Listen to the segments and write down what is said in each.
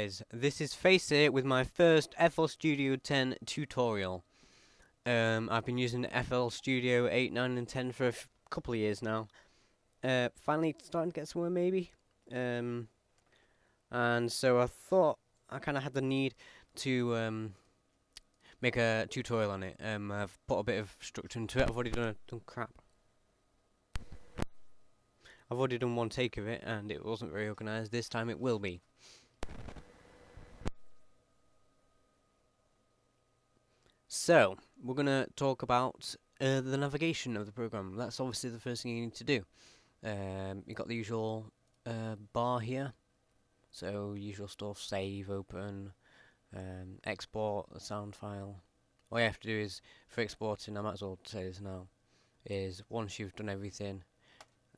guys, this is Face It with my first FL Studio 10 tutorial. I've been using FL Studio 8, 9 and 10 for a couple of years now. Finally starting to get somewhere maybe. And so I thought I kind of had the need to make a tutorial on it. I've put a bit of structure into it. I've already done crap. I've already done one take of it and it wasn't very organised. This time it will be. So, we're going to talk about the navigation of the program. That's obviously the first thing you need to do. You've got the usual bar here. So, usual stuff, save, open, export the sound file. All you have to do is, for exporting, I might as well say this now, is once you've done everything,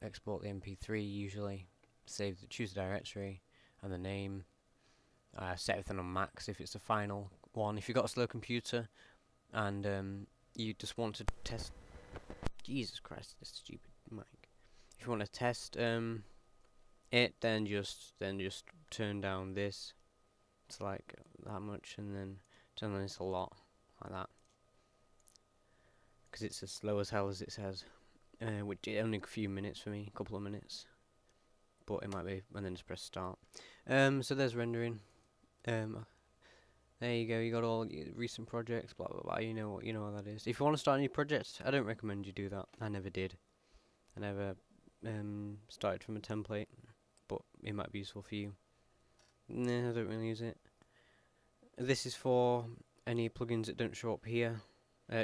export the MP3 usually, choose the directory and the name, set everything on max if it's the final one. If you've got a slow computer, and you just want to test, Jesus Christ, this stupid mic. If you want to test it, then just turn down this to like that much, and then turn on this a lot, like that, because it's as slow as hell as it says. Which is only a few minutes for me, a couple of minutes, but it might be, and then just press start. So there's rendering. There you go, you got all your recent projects, blah blah blah, you know what that is. If you want to start a new project, I don't recommend you do that. I never did. I never started from a template, but it might be useful for you. Nah, I don't really use it. This is for any plugins that don't show up here,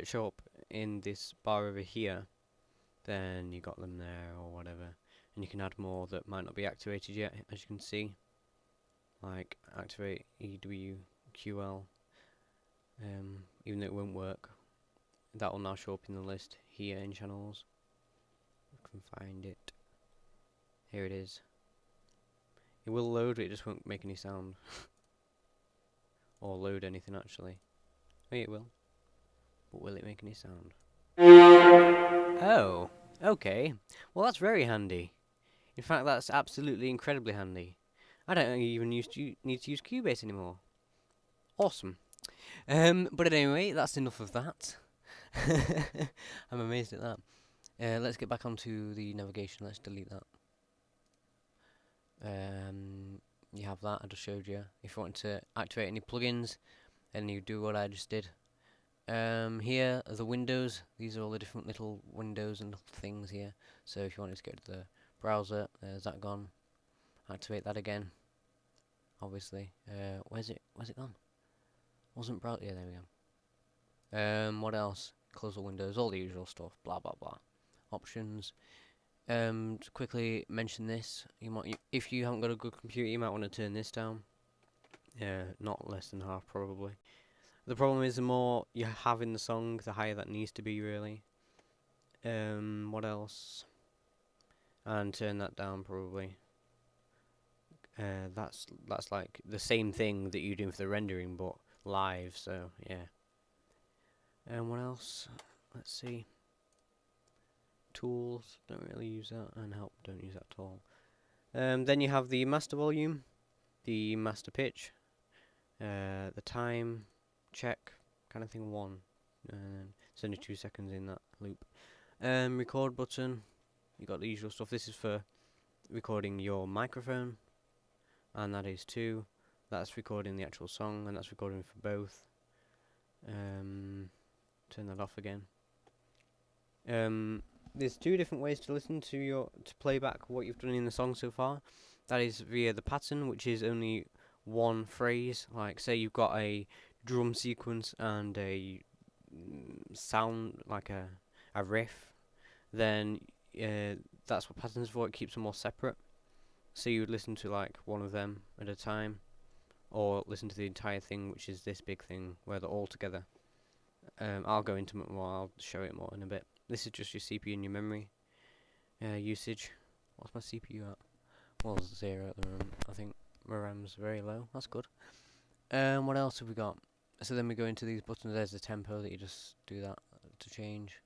show up in this bar over here, then you got them there or whatever. And you can add more that might not be activated yet, as you can see. Like activate EWQL, even though it won't work, that will now show up in the list here in channels. I can find it. Here it is. It will load, it just won't make any sound. Or load anything actually. Oh yeah, it will. But will it make any sound? Oh, okay. Well, that's very handy. In fact, that's absolutely incredibly handy. I don't even need to use Cubase anymore. Awesome. But anyway, that's enough of that. I'm amazed at that. Let's get back onto the navigation. Let's delete that. You have that, I just showed you. If you want to activate any plugins, then you do what I just did. Here are the windows. These are all the different little windows and little things here. So if you wanted to go to the browser, there's that gone. Activate that again. Obviously. Where's it gone? Wasn't browser. Yeah, there we go. What else? Close the windows, all the usual stuff. Blah blah blah. Options. To quickly mention this, if you haven't got a good computer, you might want to turn this down. Not less than half probably. The problem is the more you have in the song, the higher that needs to be really. What else? And turn that down probably. That's like the same thing that you're doing for the rendering, but live. So yeah. And what else? Let's see. Tools, don't really use that, and help, don't use that at all. Then you have the master volume, the master pitch, the time check kind of thing 1. It's only 2 seconds in that loop. Record button. You got the usual stuff. This is for recording your microphone, and that is 2. That's recording the actual song, and that's recording for both. Turn that off again. There's 2 different ways to listen to play back what you've done in the song so far. That is via the pattern, which is only one phrase. Like say you've got a drum sequence and a sound like a riff, then that's what patterns for. It keeps them all separate. So you would listen to like one of them at a time, or listen to the entire thing, which is this big thing where they're all together. I'll go into it more. I'll show it more in a bit. This is just your CPU and your memory usage. What's my CPU at? Well, 0 at the moment. I think my RAM's very low. That's good. What else have we got? So then we go into these buttons. There's the tempo that you just do that to change.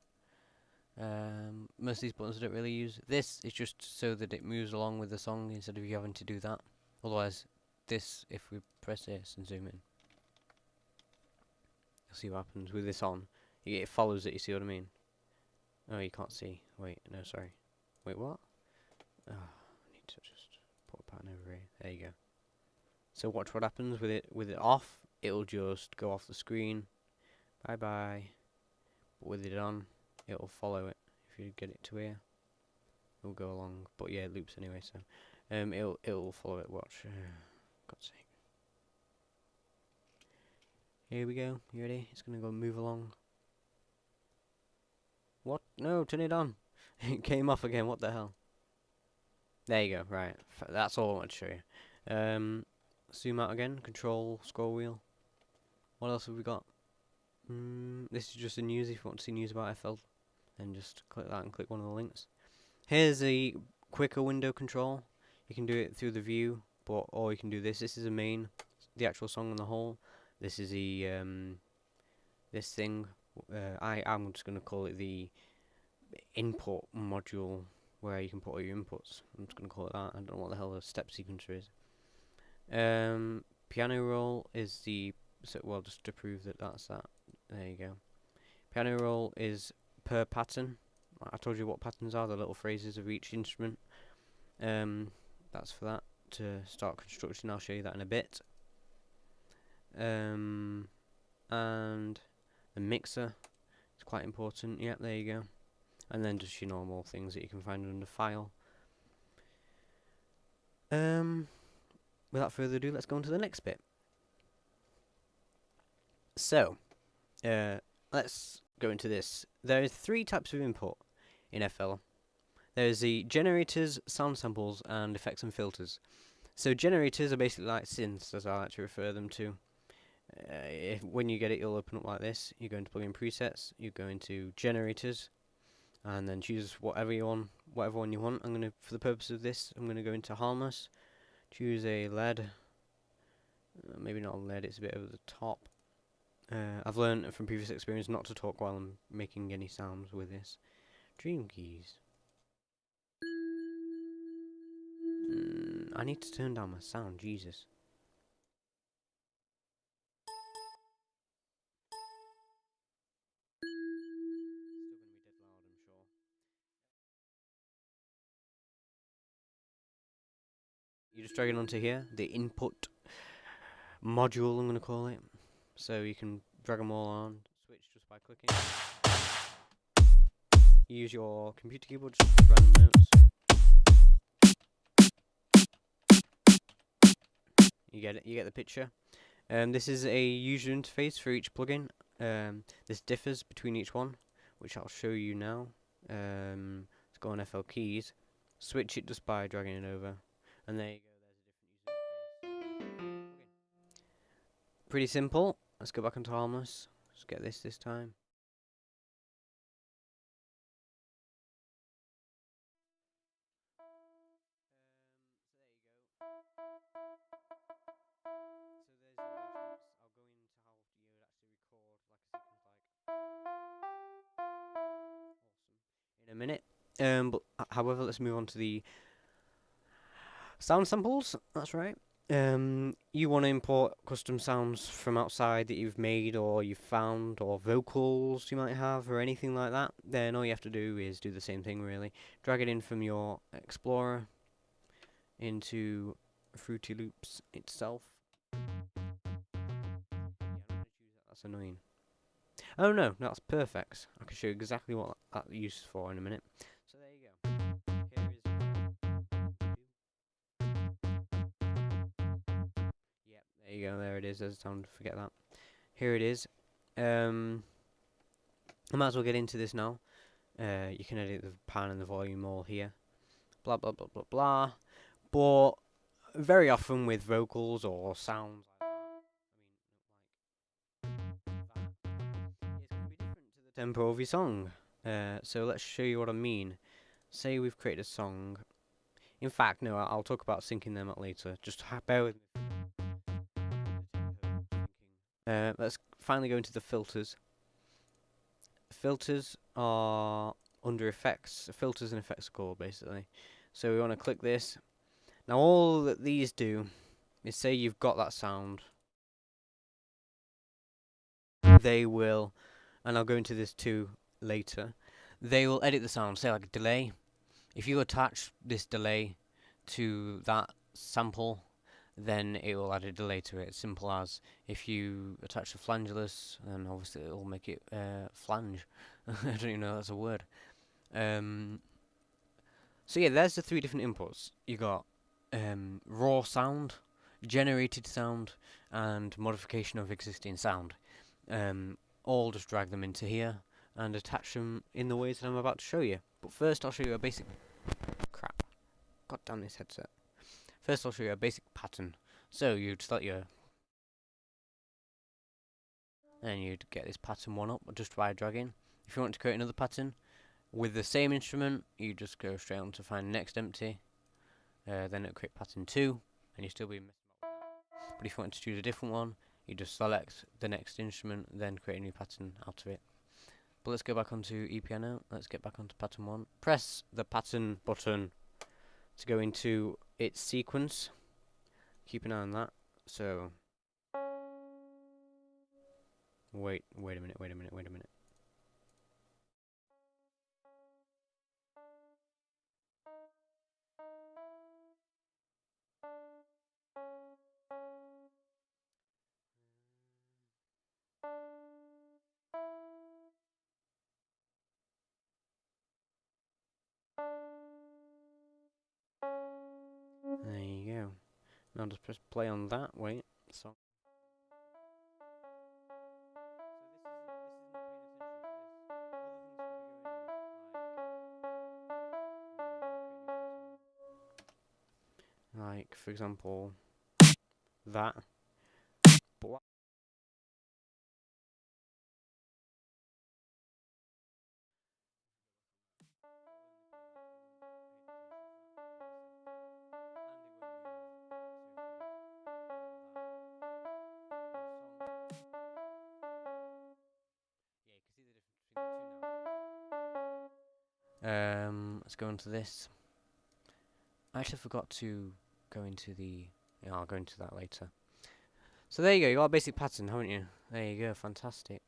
Most of these buttons I don't really use. This is just so that it moves along with the song instead of you having to do that. Otherwise, this, if we press this and zoom in, you'll see what happens with this on. It follows it, you see what I mean? Oh, you can't see. Wait, no, sorry. Wait, what? Oh, I need to just put a pattern over here. There you go. So watch what happens with it off. It'll just go off the screen. Bye bye. But with it on, it'll follow it. If you get it to here, it'll go along. But yeah, it loops anyway. So it'll follow it. Watch. God's sake. Here we go. You ready? It's gonna go move along. What? No, turn it on. It came off again. What the hell? There you go. Right. That's all I want to show you. Zoom out again. Control scroll wheel. What else have we got? This is just the news. If you want to see news about FL, then just click that and click one of the links. Here's a quicker window control. You can do it through the view, or you can do this. This is the main, the actual song on the whole. This is the this thing. I'm just gonna call it the input module, where you can put all your inputs. I'm just gonna call it that. I don't know what the hell the step sequencer is. Piano roll is the well, just to prove that that's that. There you go. Piano roll is per pattern. I told you what patterns are, the little phrases of each instrument. That's for that to start construction. I'll show you that in a bit. And the mixer is quite important. Yep, there you go. And then just your normal things that you can find under file. Without further ado, let's go on to the next bit. So, let's go into this. There are 3 types of input in FL. There's the generators, sound samples, and effects and filters. So generators are basically like synths, as I like to refer them to. When you get it, you'll open up like this. You go into plugin presets. You go into generators, and then choose whatever one you want. For the purpose of this, I'm gonna go into harmless. Choose a lead. Maybe not a lead. It's a bit over the top. I've learned from previous experience not to talk while I'm making any sounds with this. Dream keys. I need to turn down my sound, Jesus. You just drag it onto here, the input module, I'm going to call it. So you can drag them all on, switch just by clicking. Use your computer keyboard, just random notes. You get it, you get the picture. This is a user interface for each plugin. This differs between each one, which I'll show you now. Let's go on FL keys, switch it just by dragging it over, and there you go. There's a different user interface. Pretty simple. Let's go back onto harmless. Let's get this time. In a minute. But however, let's move on to the sound samples. That's right. You want to import custom sounds from outside that you've made or you've found, or vocals you might have, or anything like that. Then all you have to do is do the same thing, really. Drag it in from your Explorer into Fruity Loops itself. Yeah, I'm gonna choose that. That's annoying. Oh no, that's perfect. I can show you exactly what that's used for in a minute. So there you go. Here is. Yep, there you go. There it is. There's time to forget that. Here it is. I might as well get into this now. You can edit the pan and the volume all here. Blah blah blah blah blah. But very often with vocals or sounds tempo of your song. So let's show you what I mean. Say we've created a song. In fact, no, I'll talk about syncing them up later. Just bear with me. Let's finally go into the filters. Filters are under effects. Filters and effects are called, basically. So we want to click this. Now all that these do, is say you've got that sound, they will, and I'll go into this too later, they will edit the sound, say like a delay. If you attach this delay to that sample, then it will add a delay to it. Simple as if you attach a flangulus, then obviously it will make it flange. I don't even know if that's a word. So yeah, there's the 3 different inputs. You got raw sound, generated sound, and modification of existing sound. All just drag them into here and attach them in the ways that I'm about to show you. But first I'll show you a basic... Crap. God damn this headset. First I'll show you a basic pattern. So you'd select your... and you'd get this pattern one up just by dragging. If you want to create another pattern with the same instrument, you just go straight on to find next empty. Then it'll create pattern 2, and you still be messing about with that. But if you want to choose a different one, you just select the next instrument, then create a new pattern out of it. But let's go back onto ePiano. Let's get back onto pattern 1. Press the pattern button to go into its sequence. Keep an eye on that. So, wait a minute. There you go. Now just press play on that. Wait. So. Like, for example, that. But what let's go into this. I actually forgot to go into the... yeah, I'll go into that later. So there you go, you got a basic pattern, haven't you? There you go, fantastic.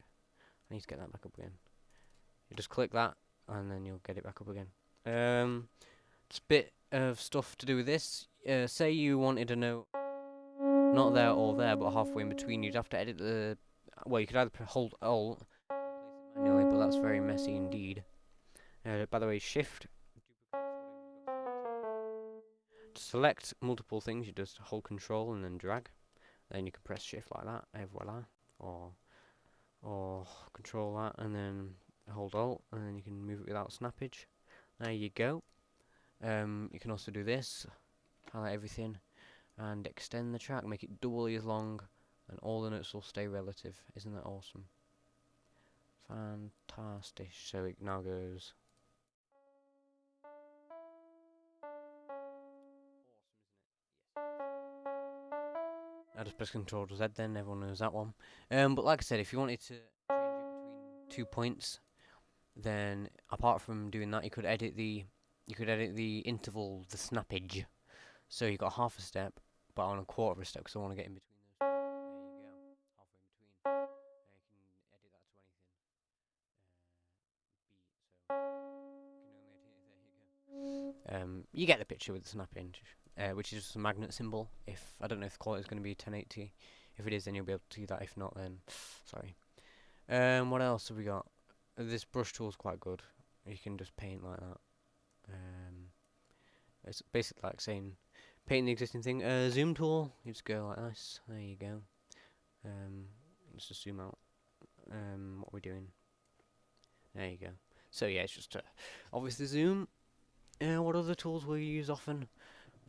I need to get that back up again. You just click that, and then you'll get it back up again. Just a bit of stuff to do with this. Say you wanted a note, not there or there, but halfway in between, you'd have to edit the... well, you could either hold Alt, manually, but that's very messy indeed. By the way, Shift... to select multiple things, you just hold Control and then drag. Then you can press Shift like that, et voila. Or Control that and then hold Alt, and then you can move it without snappage. There you go. You can also do this, highlight everything, and extend the track, make it doubly as long, and all the notes will stay relative. Isn't that awesome? Fantastic. So it now goes... I just press Ctrl Z then, everyone knows that one. But like I said, if you wanted to change it between 2 points, then apart from doing that, you could edit the interval, the snappage. So you got half a step, but on a quarter of a step, because I want to get in between those. There you go, halfway in between. You can edit that to anything. You get the picture with the snapping, which is just a magnet symbol. If I don't know if the quality is going to be 1080. If it is, then you'll be able to do that. If not, then sorry. What else have we got? This brush tool is quite good. You can just paint like that. It's basically like saying paint the existing thing. Zoom tool. You just go like this. There you go. Let's just zoom out. What are we doing? There you go. So yeah, it's just obviously zoom. What other tools will you use often?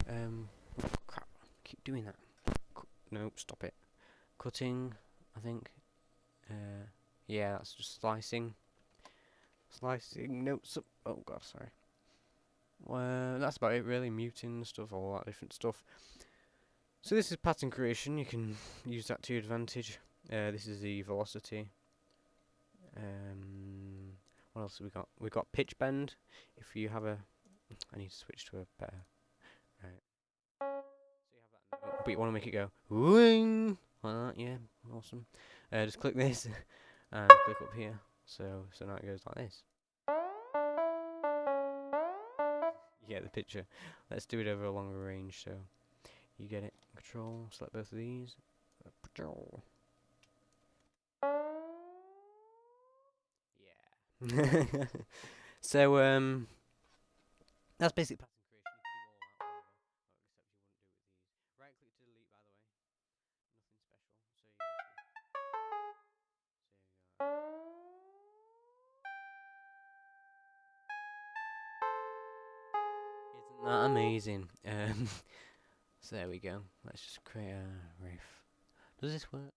Crap, keep doing that. Nope, stop it. Cutting, I think. Yeah, that's just slicing. Slicing notes up. Oh god, sorry. Well, that's about it really. Muting stuff, all that different stuff. So this is pattern creation. You can use that to your advantage. This is the velocity. What else have we got? We've got pitch bend. If you have a... I need to switch to a better... Right. So you have that note, but you want to make it go wing like that. Yeah, awesome. Just click this and click up here. So now it goes like this. You get the picture. Let's do it over a longer range. So you get it. Control. Select both of these. Yeah. So that's basically pattern creation. You can do all that, whatever, except you wouldn't do it with these. Right click to delete, by the way. Nothing special. So you just isn't that amazing? So there we go. Let's just create a riff. Does this work?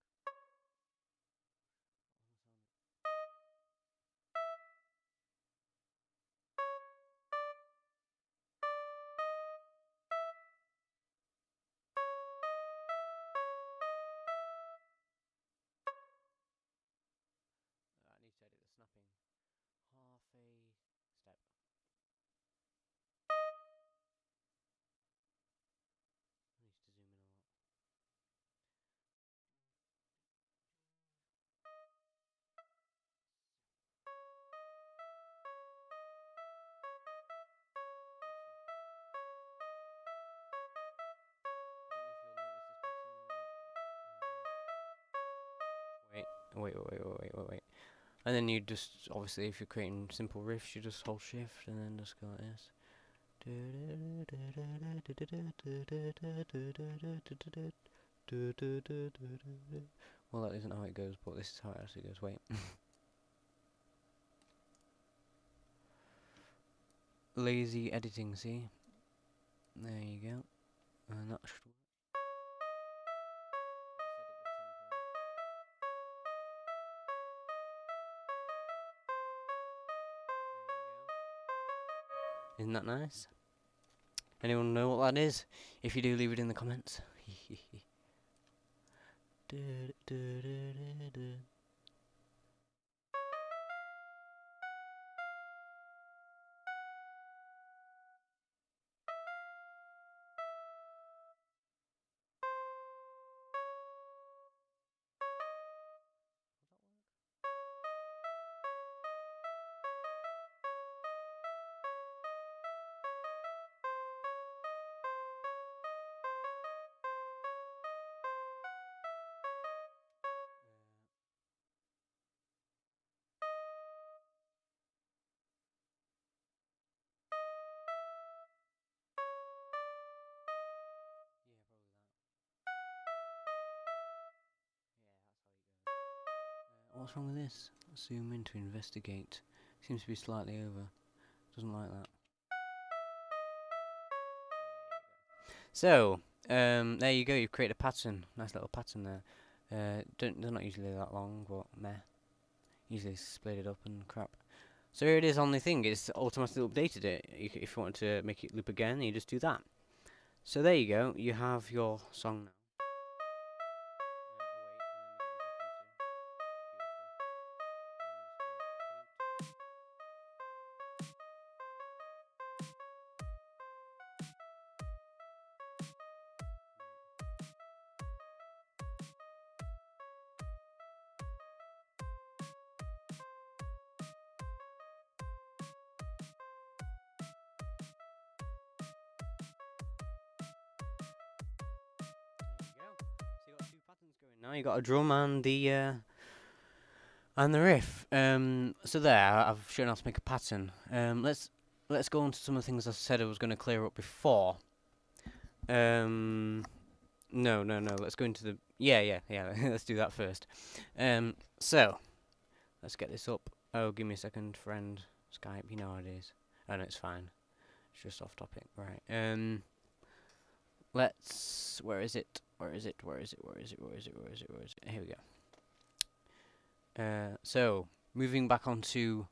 I need to edit the snapping. Half a step. I need to zoom in a lot. Wait. And then you just, obviously, if you're creating simple riffs, you just hold shift and then just go like this. Well, that isn't how it goes, but this is how it actually goes. Wait. Lazy editing, see? There you go. And that should work. Isn't that nice? Anyone know what that is? If you do, leave it in the comments. What's wrong with this? Zoom in to investigate. Seems to be slightly over. Doesn't like that. So, there you go. You've created a pattern. Nice little pattern there. They're not usually that long, but meh. Usually split it up and crap. So here it is on the thing. It's automatically updated it. If you want to make it loop again, you just do that. So there you go. You have your song now. Now you got a drum and the riff. So there, I've shown how to make a pattern. Let's go on to some of the things I said I was going to clear up before. No. Let's go into the yeah. Let's do that first. So let's get this up. Oh, give me a second, friend. Skype, you know how it is. Oh no, it's fine. It's just off topic, right? Let's. Where is it? Here we go. So moving back onto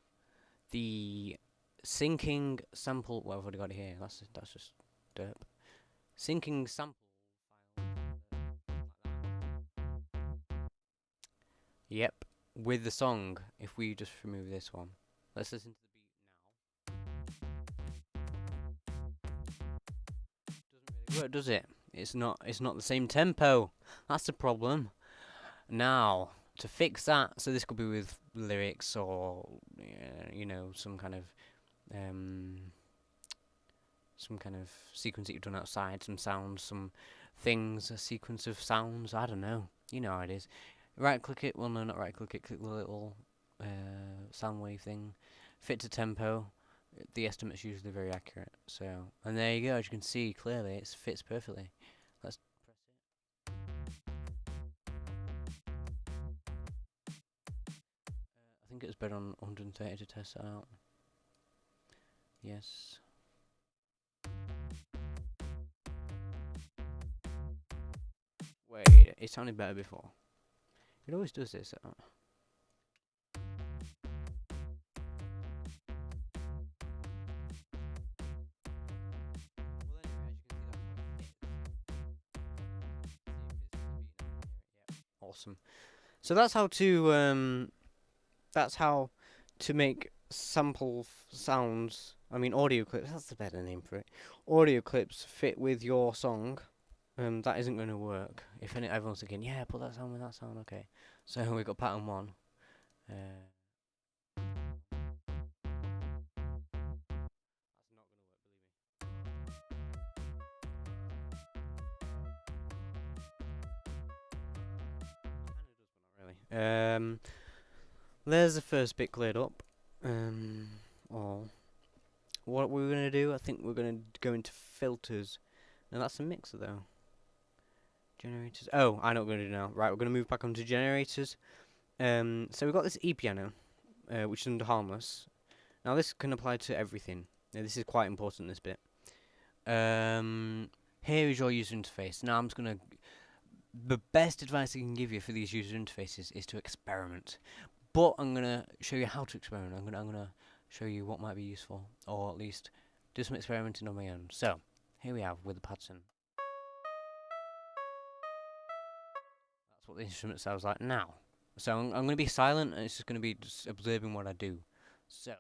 the syncing sample. Well, I've already got it here. That's just derp. Syncing sample file. Yep, with the song. If we just remove this one, let's listen to the beat now. Doesn't really work, does it? It's not the same tempo. That's the problem. Now, to fix that, so this could be with lyrics or um, some kind of sequence that you've done outside, some sounds, some things, a sequence of sounds. I don't know. You know how it is. Right click it. Well, no, not right click it. Click the little sound wave thing. Fit to tempo. The estimate's usually very accurate. So, and there you go. As you can see clearly, it fits perfectly. Let's press it. I think it was better on 130 to test that out. Yes. Wait, it sounded better before. It always does this. Awesome. So that's how to make sample sounds. I mean, audio clips. That's the better name for it. Audio clips fit with your song. That isn't going to work. If everyone's thinking, yeah, put that sound with that sound. Okay. So we got pattern one. That's not going to work, believe me. Kind of does, but not really. There's the first bit cleared up. All. What we're going to do, I think we're going to go into filters. Now that's a mixer though. Generators. Oh, I know what we're going to do now. Right, we're going to move back onto generators. So we've got this E-piano, which is under harmless. Now this can apply to everything. Now, this is quite important, this bit. Here is your user interface. Now I'm just going to... The best advice I can give you for these user interfaces is to experiment. But I'm going to show you how to experiment. I'm going to show you what might be useful, or at least do some experimenting on my own. So, here we have with the pattern. That's what the instrument sounds like now. So I'm going to be silent, and it's just going to be just observing what I do. So.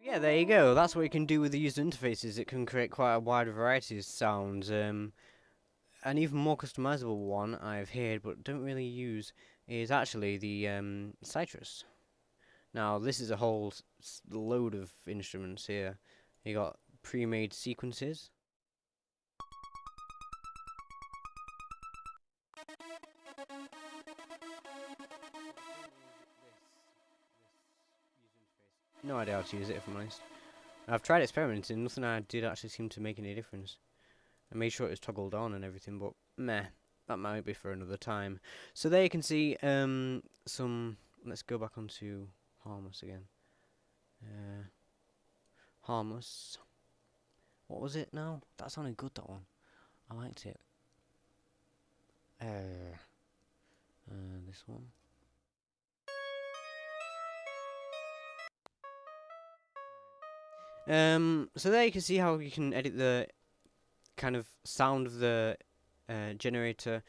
Yeah, there you go. That's what you can do with the user interfaces. It can create quite a wide variety of sounds. An even more customizable one I've heard but don't really use is actually the Citrus. Now, this is a whole load of instruments here. You got pre-made sequences. No idea how to use it, if I'm honest. I've tried experimenting, nothing I did actually seem to make any difference. I made sure it was toggled on and everything, but meh, that might be for another time. So there you can see some. Let's go back onto Harmless again. Harmless. What was it now? That sounded good, that one. I liked it. This one. So there you can see how you can edit the kind of sound of the generator,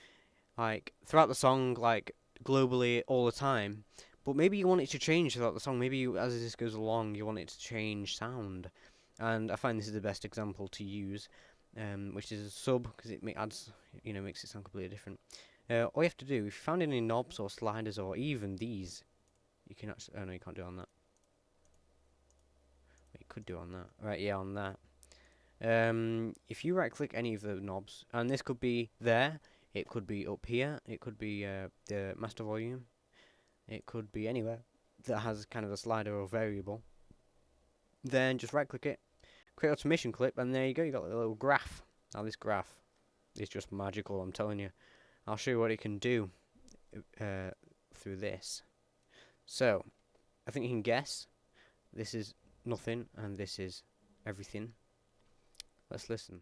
like throughout the song, like globally all the time. But maybe you want it to change throughout the song. Maybe you, as this goes along, you want it to change sound. And I find this is the best example to use, which is a sub, because it adds, makes it sound completely different. All you have to do, if you found any knobs or sliders or even these, you can actually. Oh no, you can't do it on that. You could do on that. Right, yeah, on that. If you right click any of the knobs, and this could be there, it could be up here, it could be the master volume, it could be anywhere that has kind of a slider or variable, then just right click it, create automation clip, and there you go, you got a little graph. Now this graph is just magical, I'm telling you. I'll show you what it can do through this. So, I think you can guess, this is nothing, and this is everything. Let's listen.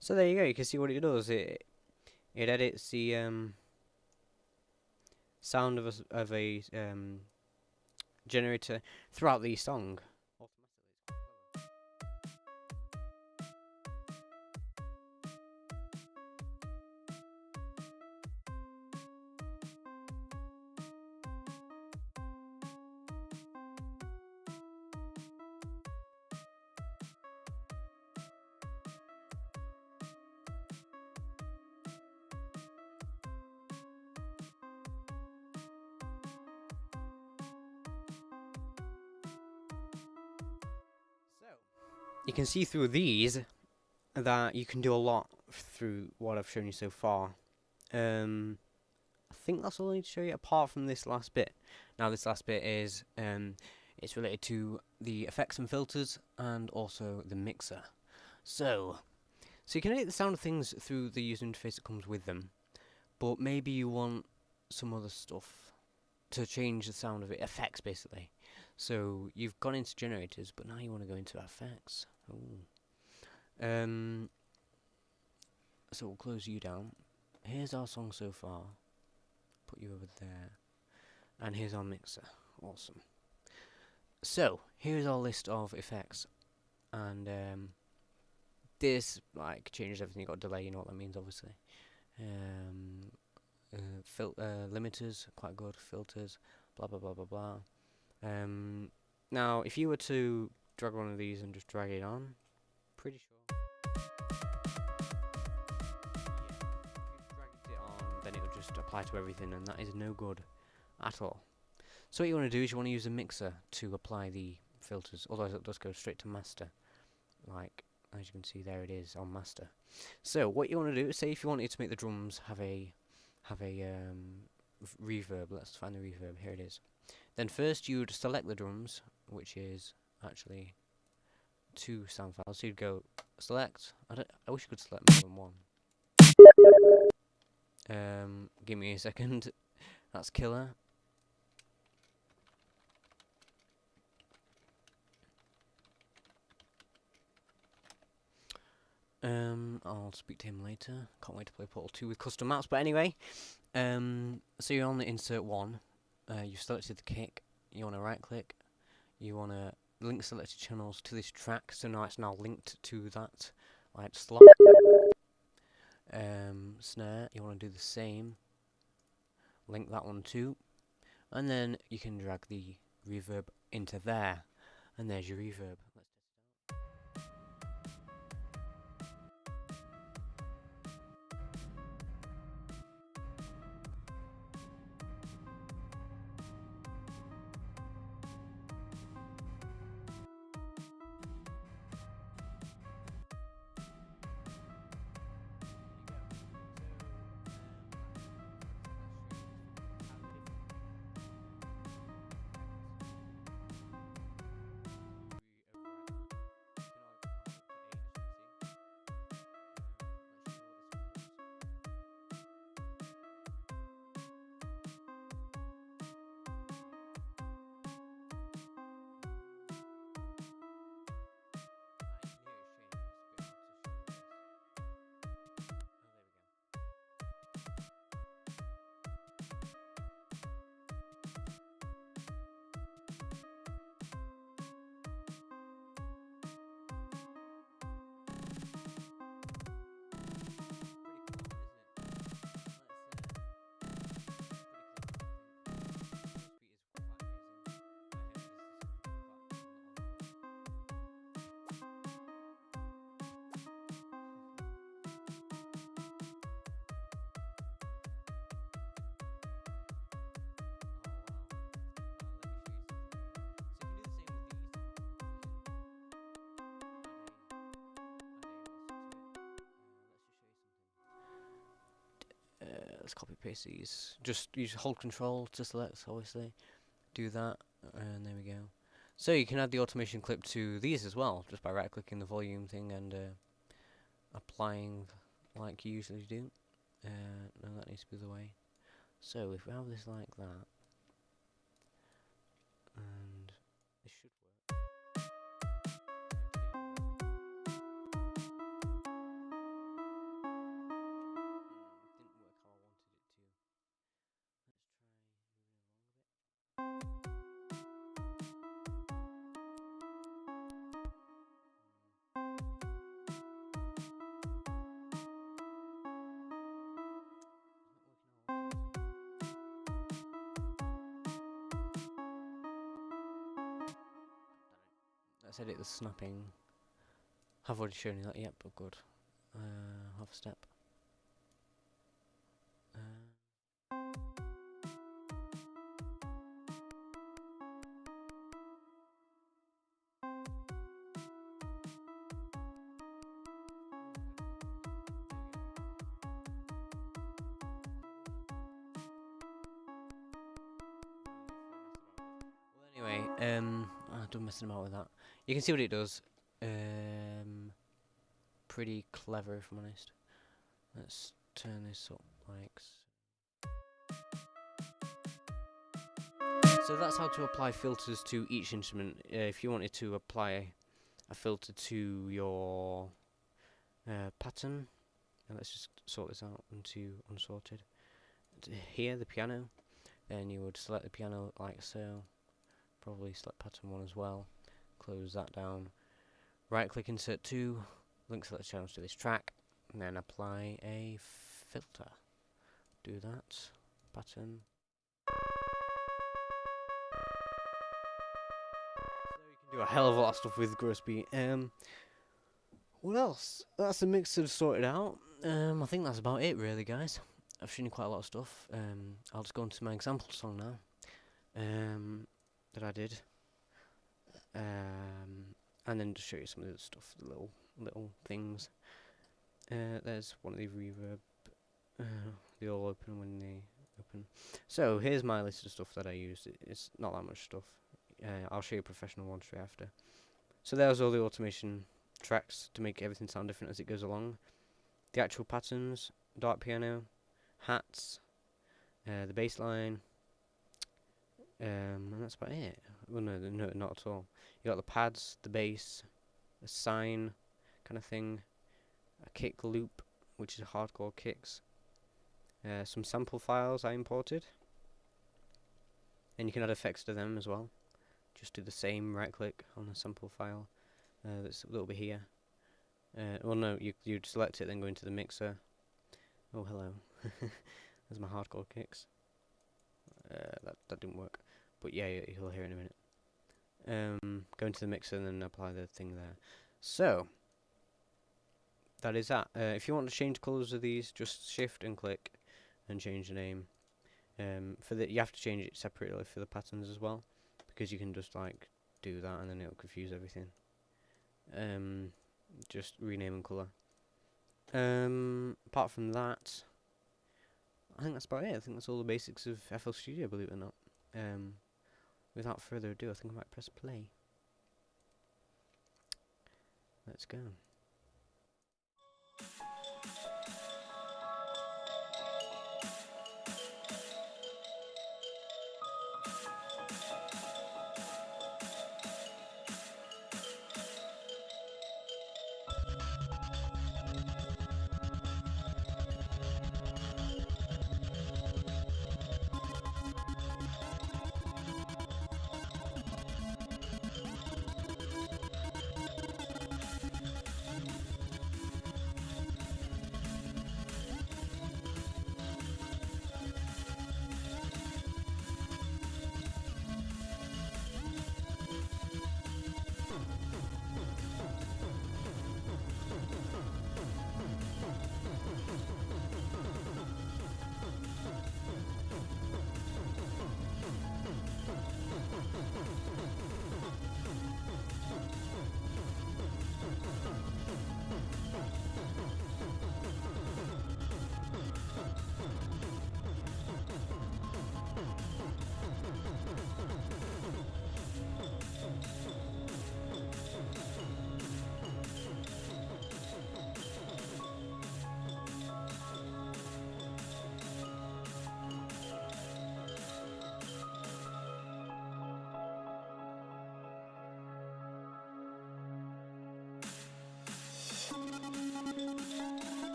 So there you go, you can see what it does. It edits the sound of a generator throughout the song. You can see through these that you can do a lot through what I've shown you so far. I think that's all I need to show you apart from this last bit. Now this last bit is it's related to the effects and filters and also the mixer. So you can edit the sound of things through the user interface that comes with them, but maybe you want some other stuff to change the sound of it, effects basically. So you've gone into generators, but now you want to go into effects. Ooh. So we'll close you down. Here's our song so far. Put you over there. And here's our mixer. Awesome. So, here's our list of effects. And this like changes everything. You got delay, you know what that means obviously. Limiters, quite good, filters, blah blah blah blah blah. Now if you were to drag one of these and just drag it on, pretty sure then it will just apply to everything, and that is no good at all. So what you want to do is you want to use a mixer to apply the filters, otherwise it does go straight to master, like as you can see there, it is on master. So what you want to do is, say if you wanted to make the drums have a reverb. Let's find the reverb. Here it is. Then first you'd select the drums, which is actually 2 sound files. So you'd go select. I wish you could select more than one. Give me a second. That's killer. I'll speak to him later. Can't wait to play Portal 2 with custom maps. But anyway, so you're on the insert 1. You've selected the kick. You want to right click. You want to link selected channels to this track. So now it's linked to that like slot. Snare. You want to do the same. Link that one too. And then you can drag the reverb into there. And there's your reverb. Let's copy paste these. Just use hold control to select, obviously. Do that, and there we go. So you can add the automation clip to these as well, just by right clicking the volume thing and applying like you usually do. No, that needs to be the way. So if we have this like that, and this should work. Didn't work how I wanted it to. Let's try moving along a bit. Let's edit the snapping. I've already shown you that, yep, but good. Half a step. Anyway, I'm done messing about with that. You can see what it does. Pretty clever, if I'm honest. Let's turn this up like so. That's how to apply filters to each instrument. If you wanted to apply a filter to your pattern, and let's just sort this out into unsorted. Here, the piano. Then you would select the piano like so. Probably select pattern 1 as well. Close that down. Right click insert 2. Link select channels to this track. And then apply a filter. Do that. Pattern. So you can do a hell of a lot of stuff with Gross Beat. What else? That's the mixer sorted out. I think that's about it really, guys. I've shown you quite a lot of stuff. I'll just go into my example song now. That I did. And then just show you some of the stuff, the little little things. There's one of the reverb. They all open when they open. So here's my list of stuff that I used. It's not that much stuff. I'll show you a professional one straight after. So there's all the automation tracks to make everything sound different as it goes along. The actual patterns, dark piano, hats, the bass line, and that's about it. Well, no, not at all. You got the pads, the bass, a sine kind of thing, a kick loop, which is hardcore kicks, some sample files I imported, and you can add effects to them as well. Just do the same, right click on the sample file that's a little bit here. Well, no, you'd select it, then go into the mixer. Oh, hello. There's my hardcore kicks. That didn't work, but yeah, you'll hear it in a minute. Go into the mixer and then apply the thing there. So that is that. If you want to change colours of these, just shift and click and change the name. You have to change it separately for the patterns as well, because you can just like do that and then it'll confuse everything. Just rename and colour. Apart from that, I think that's about it. I think that's all the basics of FL Studio, believe it or not. Without further ado, I think I might press play. Let's go.